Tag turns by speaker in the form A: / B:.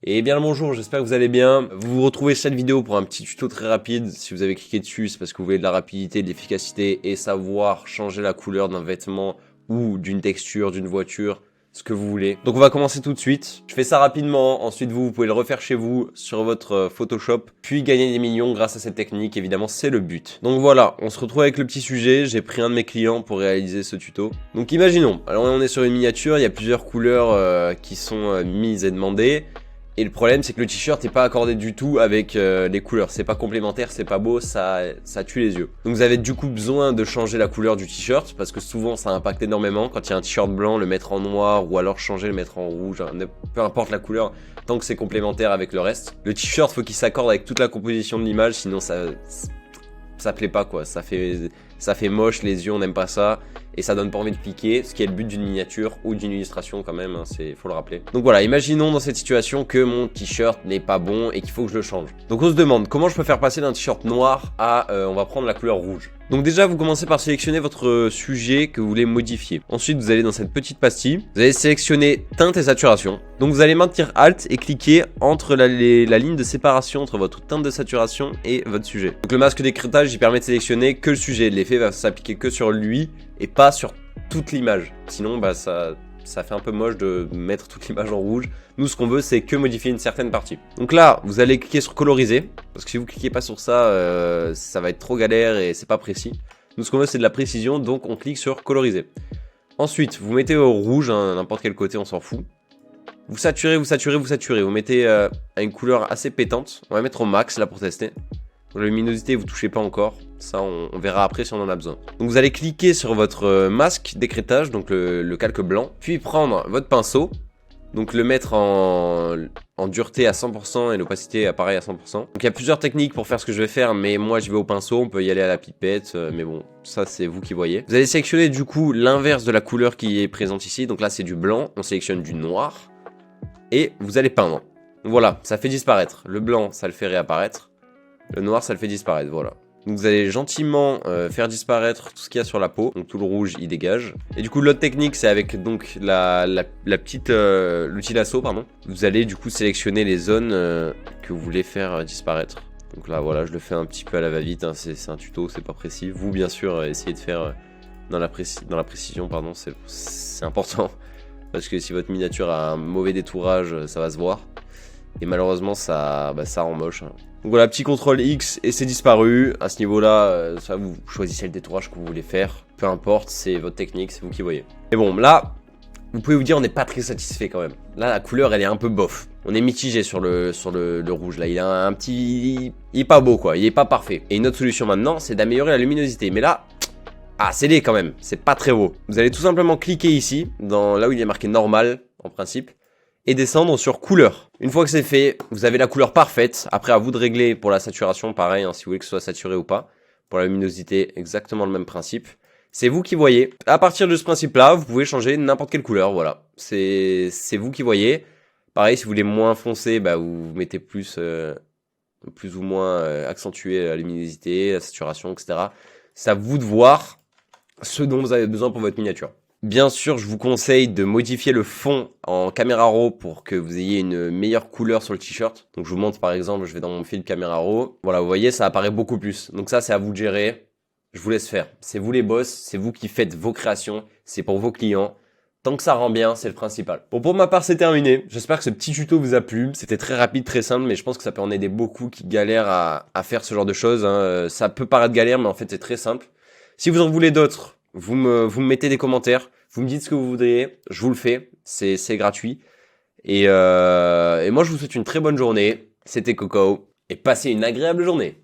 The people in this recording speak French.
A: Et bien le bonjour, j'espère que vous allez bien. Vous vous retrouvez cette vidéo pour un petit tuto très rapide. Si vous avez cliqué dessus, c'est parce que vous voulez de la rapidité, de l'efficacité et savoir changer la couleur d'un vêtement ou d'une texture, d'une voiture, ce que vous voulez. Donc on va commencer tout de suite. Je fais ça rapidement, ensuite vous pouvez le refaire chez vous sur votre Photoshop, puis gagner des millions grâce à cette technique, évidemment c'est le but. Donc voilà, on se retrouve avec le petit sujet, j'ai pris un de mes clients pour réaliser ce tuto. Donc imaginons, alors on est sur une miniature, il y a plusieurs couleurs qui sont mises et demandées. Et le problème, c'est que le t-shirt n'est pas accordé du tout avec les couleurs. C'est pas complémentaire, c'est pas beau, ça tue les yeux. Donc vous avez du coup besoin de changer la couleur du t-shirt parce que souvent ça impacte énormément. Quand il y a un t-shirt blanc, le mettre en noir ou alors changer, le mettre en rouge, peu importe la couleur, tant que c'est complémentaire avec le reste. Le t-shirt, faut qu'il s'accorde avec toute la composition de l'image, sinon ça plaît pas quoi. Ça fait moche, les yeux on n'aime pas ça. Et ça donne pas envie de cliquer, ce qui est le but d'une miniature ou d'une illustration quand même, hein, faut le rappeler. Donc voilà, imaginons dans cette situation que mon t-shirt n'est pas bon et qu'il faut que je le change. Donc on se demande comment je peux faire passer d'un t-shirt noir à, on va prendre la couleur rouge. Donc déjà, vous commencez par sélectionner votre sujet que vous voulez modifier. Ensuite, vous allez dans cette petite pastille, vous allez sélectionner teinte et saturation. Donc vous allez maintenir Alt et cliquer entre la ligne de séparation entre votre teinte de saturation et votre sujet. Donc le masque d'écrêtage, il permet de sélectionner que le sujet. L'effet va s'appliquer que sur lui et pas sur toute l'image. Sinon, bah ça fait un peu moche de mettre toute l'image en rouge. Nous, ce qu'on veut, c'est que modifier une certaine partie. Donc là, vous allez cliquer sur coloriser, parce que si vous cliquez pas sur ça, ça va être trop galère et c'est pas précis. Nous, ce qu'on veut, c'est de la précision, donc on clique sur coloriser. Ensuite, vous mettez au rouge, hein, n'importe quel côté, on s'en fout. Vous saturez, vous saturez, vous saturez. Vous mettez à une couleur assez pétante. On va mettre au max, là, pour tester. La luminosité, vous touchez pas encore. Ça, on verra après si on en a besoin. Donc vous allez cliquer sur votre masque d'écrêtage, donc le calque blanc, puis prendre votre pinceau, donc le mettre en dureté à 100% et l'opacité pareil à 100%. Donc il y a plusieurs techniques pour faire ce que je vais faire, mais moi je vais au pinceau, on peut y aller à la pipette, mais bon, ça c'est vous qui voyez. Vous allez sélectionner du coup l'inverse de la couleur qui est présente ici, donc là c'est du blanc, on sélectionne du noir, et vous allez peindre. Donc voilà, ça fait disparaître. Le blanc, ça le fait réapparaître. Le noir, ça le fait disparaître, voilà. Donc vous allez gentiment faire disparaître tout ce qu'il y a sur la peau. Donc tout le rouge, il dégage. Et du coup, l'autre technique, c'est avec donc la petite l'outil lasso, pardon. Vous allez du coup sélectionner les zones que vous voulez faire disparaître. Donc là, voilà, je le fais un petit peu à la va-vite. Hein, c'est un tuto, c'est pas précis. Vous, bien sûr, essayez de faire dans la précision, pardon. C'est important parce que si votre miniature a un mauvais détourage, ça va se voir. Et malheureusement, ça rend moche. Hein. Donc voilà, petit contrôle X et c'est disparu. À ce niveau-là, ça vous choisissez le détourage que vous voulez faire. Peu importe, c'est votre technique, c'est vous qui voyez. Et bon, là, vous pouvez vous dire, on n'est pas très satisfait quand même. Là, la couleur, elle est un peu bof. On est mitigé sur le rouge. Là, il a un petit... Il est pas beau, quoi. Il est pas parfait. Et une autre solution maintenant, c'est d'améliorer la luminosité. Mais là... Ah, c'est laid quand même. C'est pas très beau. Vous allez tout simplement cliquer ici, dans là où il est marqué normal, en principe. Et descendre sur couleur. Une fois que c'est fait, vous avez la couleur parfaite. Après, à vous de régler pour la saturation, pareil, hein, si vous voulez que ce soit saturé ou pas. Pour la luminosité, exactement le même principe. C'est vous qui voyez. À partir de ce principe-là, vous pouvez changer n'importe quelle couleur, voilà. C'est vous qui voyez. Pareil, si vous voulez moins foncé, bah, vous mettez plus ou moins accentuer la luminosité, la saturation, etc. C'est à vous de voir ce dont vous avez besoin pour votre miniature. Bien sûr, je vous conseille de modifier le fond en caméra raw pour que vous ayez une meilleure couleur sur le t-shirt. Donc je vous montre par exemple, je vais dans mon fil caméra raw. Voilà, vous voyez, ça apparaît beaucoup plus. Donc ça, c'est à vous de gérer. Je vous laisse faire. C'est vous les boss, c'est vous qui faites vos créations, c'est pour vos clients. Tant que ça rend bien, c'est le principal. Bon, pour ma part, c'est terminé. J'espère que ce petit tuto vous a plu. C'était très rapide, très simple, mais je pense que ça peut en aider beaucoup qui galèrent à faire ce genre de choses. Hein. Ça peut paraître galère, mais en fait, c'est très simple. Si vous en voulez d'autres, vous me mettez des commentaires. Vous me dites ce que vous voudriez, je vous le fais, c'est gratuit. Et moi, je vous souhaite une très bonne journée. C'était Coco, et passez une agréable journée.